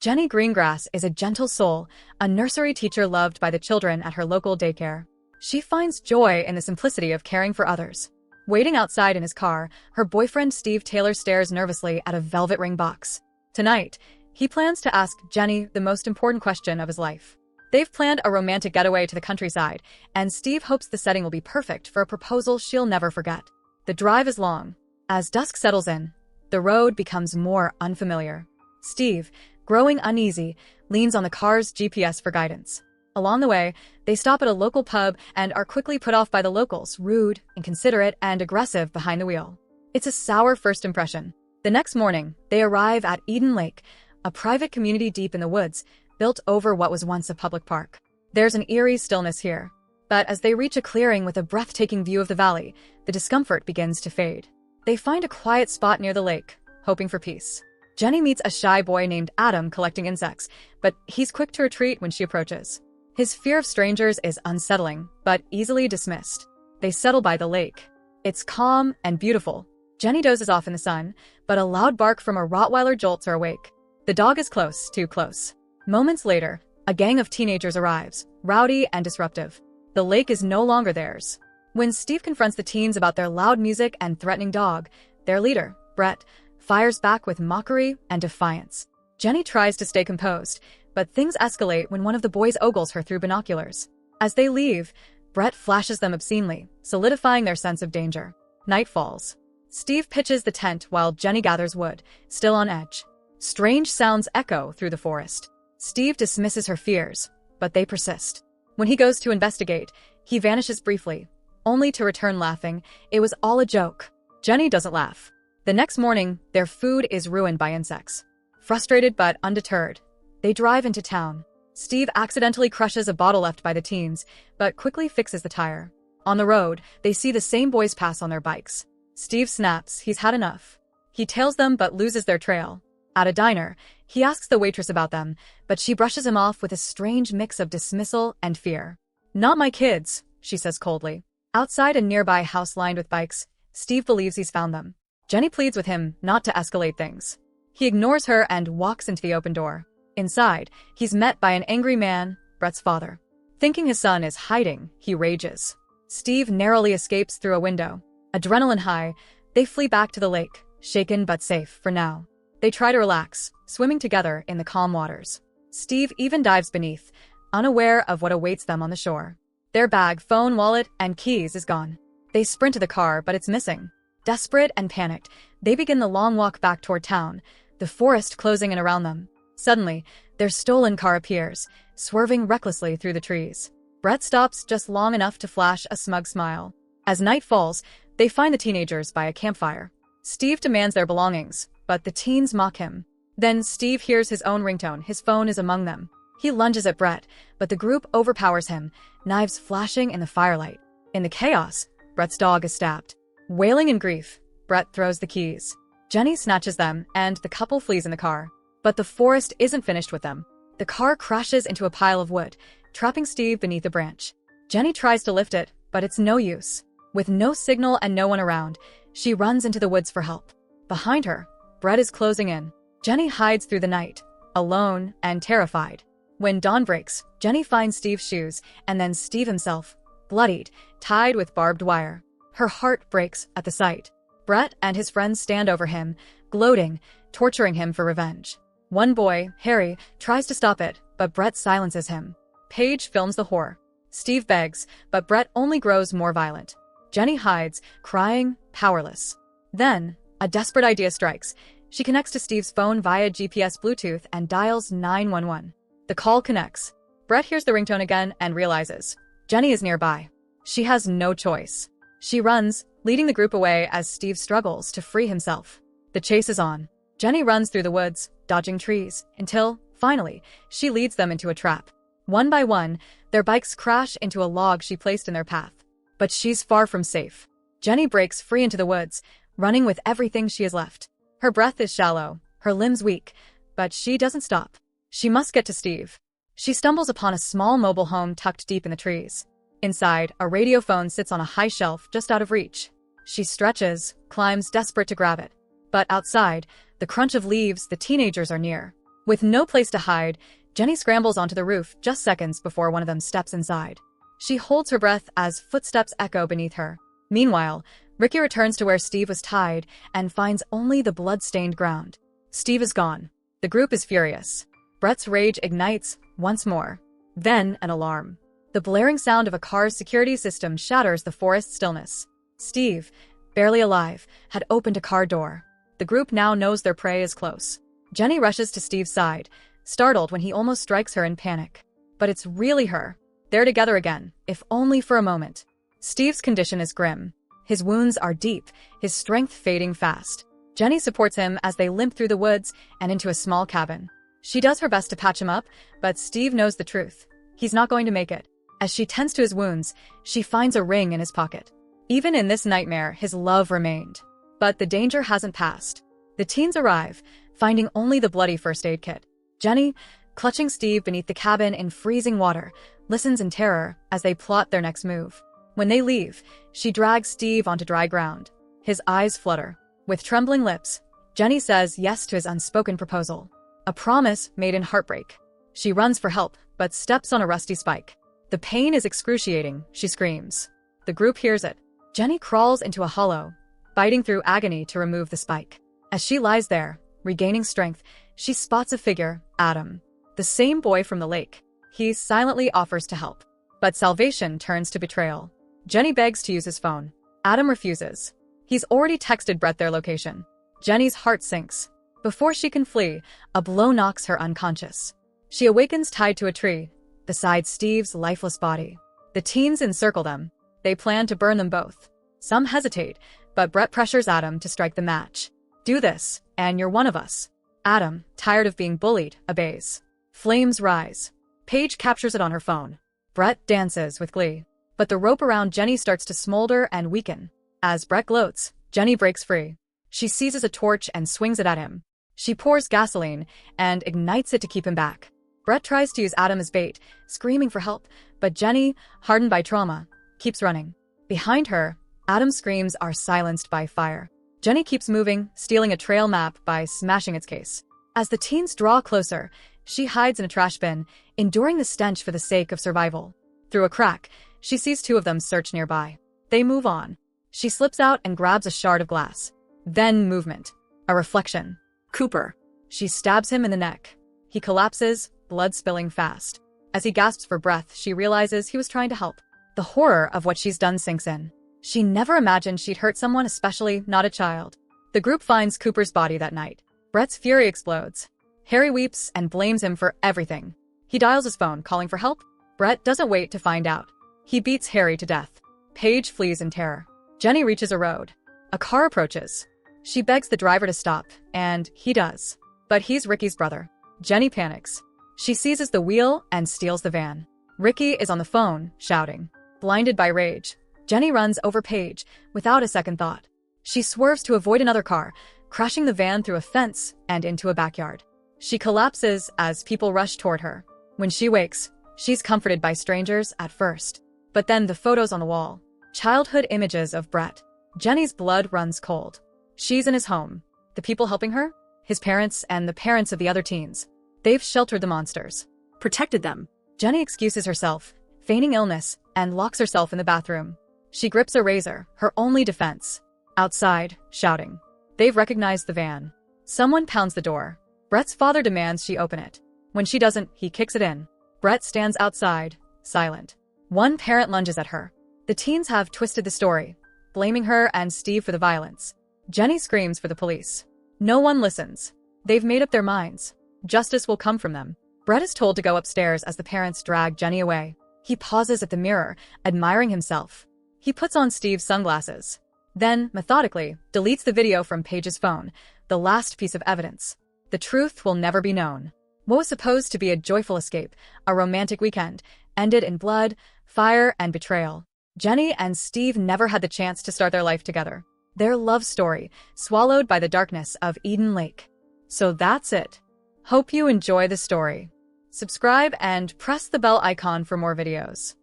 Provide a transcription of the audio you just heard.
Jenny Greengrass is a gentle soul, a nursery teacher loved by the children at her local daycare. She finds joy in the simplicity of caring for others. Waiting outside in his car, her boyfriend Steve Taylor stares nervously at a velvet ring box. Tonight, he plans to ask Jenny the most important question of his life. They've planned a romantic getaway to the countryside, and Steve hopes the setting will be perfect for a proposal she'll never forget. The drive is long. As dusk settles in, the road becomes more unfamiliar. Steve, growing uneasy, leans on the car's GPS for guidance. Along the way, they stop at a local pub and are quickly put off by the locals, rude, inconsiderate, and aggressive behind the wheel. It's a sour first impression. The next morning, they arrive at Eden Lake, a private community deep in the woods, built over what was once a public park. There's an eerie stillness here. But as they reach a clearing with a breathtaking view of the valley, the discomfort begins to fade. They find a quiet spot near the lake, hoping for peace. Jenny meets a shy boy named Adam collecting insects, but he's quick to retreat when she approaches. His fear of strangers is unsettling, but easily dismissed. They settle by the lake. It's calm and beautiful. Jenny dozes off in the sun, but a loud bark from a Rottweiler jolts her awake. The dog is close, too close. Moments later, a gang of teenagers arrives, rowdy and disruptive. The lake is no longer theirs. When Steve confronts the teens about their loud music and threatening dog, their leader, Brett, fires back with mockery and defiance. Jenny tries to stay composed, but things escalate when one of the boys ogles her through binoculars. As they leave, Brett flashes them obscenely, solidifying their sense of danger. Night falls. Steve pitches the tent while Jenny gathers wood, still on edge. Strange sounds echo through the forest. Steve dismisses her fears, but they persist. When he goes to investigate, he vanishes briefly, only to return laughing. It was all a joke. Jenny doesn't laugh. The next morning, their food is ruined by insects. Frustrated but undeterred, they drive into town. Steve accidentally crushes a bottle left by the teens, but quickly fixes the tire. On the road, they see the same boys pass on their bikes. Steve snaps, he's had enough. He tails them but loses their trail. At a diner, he asks the waitress about them, but she brushes him off with a strange mix of dismissal and fear. "Not my kids," she says coldly. Outside a nearby house lined with bikes, Steve believes he's found them. Jenny pleads with him not to escalate things. He ignores her and walks into the open door. Inside, he's met by an angry man, Brett's father. Thinking his son is hiding, he rages. Steve narrowly escapes through a window. Adrenaline high, they flee back to the lake, shaken but safe for now. They try to relax, swimming together in the calm waters. Steve even dives beneath, unaware of what awaits them on the shore. Their bag, phone, wallet, and keys is gone. They sprint to the car, but it's missing. Desperate and panicked, they begin the long walk back toward town, the forest closing in around them. Suddenly, their stolen car appears, swerving recklessly through the trees. Brett stops just long enough to flash a smug smile. As night falls, they find the teenagers by a campfire. Steve demands their belongings, but the teens mock him. Then Steve hears his own ringtone. His phone is among them. He lunges at Brett, but the group overpowers him, knives flashing in the firelight. In the chaos, Brett's dog is stabbed. Wailing in grief, Brett throws the keys. Jenny snatches them, and the couple flees in the car. But the forest isn't finished with them. The car crashes into a pile of wood, trapping Steve beneath a branch. Jenny tries to lift it, but it's no use. With no signal and no one around, she runs into the woods for help. Behind her, Brett is closing in. Jenny hides through the night, alone and terrified. When dawn breaks, Jenny finds Steve's shoes, and then Steve himself, bloodied, tied with barbed wire. Her heart breaks at the sight. Brett and his friends stand over him, gloating, torturing him for revenge. One boy, Harry, tries to stop it, but Brett silences him. Paige films the horror. Steve begs, but Brett only grows more violent. Jenny hides, crying, powerless. Then, a desperate idea strikes. She connects to Steve's phone via GPS Bluetooth and dials 911. The call connects. Brett hears the ringtone again and realizes Jenny is nearby. She has no choice. She runs, leading the group away as Steve struggles to free himself. The chase is on. Jenny runs through the woods, dodging trees, until, finally, she leads them into a trap. One by one, their bikes crash into a log she placed in their path. But she's far from safe. Jenny breaks free into the woods, running with everything she has left. Her breath is shallow, her limbs weak, but she doesn't stop. She must get to Steve. She stumbles upon a small mobile home tucked deep in the trees. Inside, a radio phone sits on a high shelf just out of reach. She stretches, climbs, desperate to grab it. But outside, the crunch of leaves, the teenagers are near. With no place to hide, Jenny scrambles onto the roof just seconds before one of them steps inside. She holds her breath as footsteps echo beneath her. Meanwhile, Ricky returns to where Steve was tied and finds only the blood-stained ground. Steve is gone. The group is furious. Brett's rage ignites once more. Then, an alarm. The blaring sound of a car's security system shatters the forest stillness. Steve, barely alive, had opened a car door. The group now knows their prey is close. Jenny rushes to Steve's side, startled when he almost strikes her in panic. But it's really her. They're together again, if only for a moment. Steve's condition is grim. His wounds are deep, his strength fading fast. Jenny supports him as they limp through the woods and into a small cabin. She does her best to patch him up, but Steve knows the truth. He's not going to make it. As she tends to his wounds, she finds a ring in his pocket. Even in this nightmare, his love remained. But the danger hasn't passed. The teens arrive, finding only the bloody first aid kit. Jenny, clutching Steve beneath the cabin in freezing water, listens in terror as they plot their next move. When they leave, she drags Steve onto dry ground. His eyes flutter. With trembling lips, Jenny says yes to his unspoken proposal. A promise made in heartbreak. She runs for help, but steps on a rusty spike. The pain is excruciating, she screams. The group hears it. Jenny crawls into a hollow, biting through agony to remove the spike. As she lies there, regaining strength, she spots a figure, Adam. The same boy from the lake. He silently offers to help. But salvation turns to betrayal. Jenny begs to use his phone. Adam refuses. He's already texted Brett their location. Jenny's heart sinks. Before she can flee, a blow knocks her unconscious. She awakens tied to a tree, beside Steve's lifeless body. The teens encircle them. They plan to burn them both. Some hesitate, but Brett pressures Adam to strike the match. Do this, and you're one of us. Adam, tired of being bullied, obeys. Flames rise. Paige captures it on her phone. Brett dances with glee. But the rope around Jenny starts to smolder and weaken. As Brett gloats, Jenny breaks free. She seizes a torch and swings it at him. She pours gasoline and ignites it to keep him back. Brett tries to use Adam as bait, screaming for help, but Jenny, hardened by trauma, keeps running. Behind her, Adam's screams are silenced by fire. Jenny keeps moving, stealing a trail map by smashing its case. As the teens draw closer, she hides in a trash bin, enduring the stench for the sake of survival. Through a crack, she sees two of them search nearby. They move on. She slips out and grabs a shard of glass. Then movement. A reflection. Cooper. She stabs him in the neck. He collapses, blood spilling fast. As he gasps for breath, she realizes he was trying to help. The horror of what she's done sinks in. She never imagined she'd hurt someone, especially not a child. The group finds Cooper's body that night. Brett's fury explodes. Harry weeps and blames him for everything. He dials his phone, calling for help. Brett doesn't wait to find out. He beats Harry to death. Paige flees in terror. Jenny reaches a road. A car approaches. She begs the driver to stop, and he does. But he's Ricky's brother. Jenny panics. She seizes the wheel and steals the van. Ricky is on the phone, shouting. Blinded by rage, Jenny runs over Paige without a second thought. She swerves to avoid another car, crashing the van through a fence and into a backyard. She collapses as people rush toward her. When she wakes, she's comforted by strangers at first. But then the photos on the wall. Childhood images of Brett. Jenny's blood runs cold. She's in his home. The people helping her? His parents and the parents of the other teens. They've sheltered the monsters. Protected them. Jenny excuses herself, feigning illness, and locks herself in the bathroom. She grips a razor, her only defense. Outside, shouting. They've recognized the van. Someone pounds the door. Brett's father demands she open it. When she doesn't, he kicks it in. Brett stands outside, silent. One parent lunges at her. The teens have twisted the story, blaming her and Steve for the violence. Jenny screams for the police. No one listens. They've made up their minds. Justice will come from them. Brett is told to go upstairs as the parents drag Jenny away. He pauses at the mirror, admiring himself. He puts on Steve's sunglasses. Then, methodically, deletes the video from Paige's phone, the last piece of evidence. The truth will never be known. What was supposed to be a joyful escape, a romantic weekend, ended in blood, fire, and betrayal. Jenny and Steve never had the chance to start their life together. Their love story, swallowed by the darkness of Eden Lake. So that's it. Hope you enjoy the story. Subscribe and press the bell icon for more videos.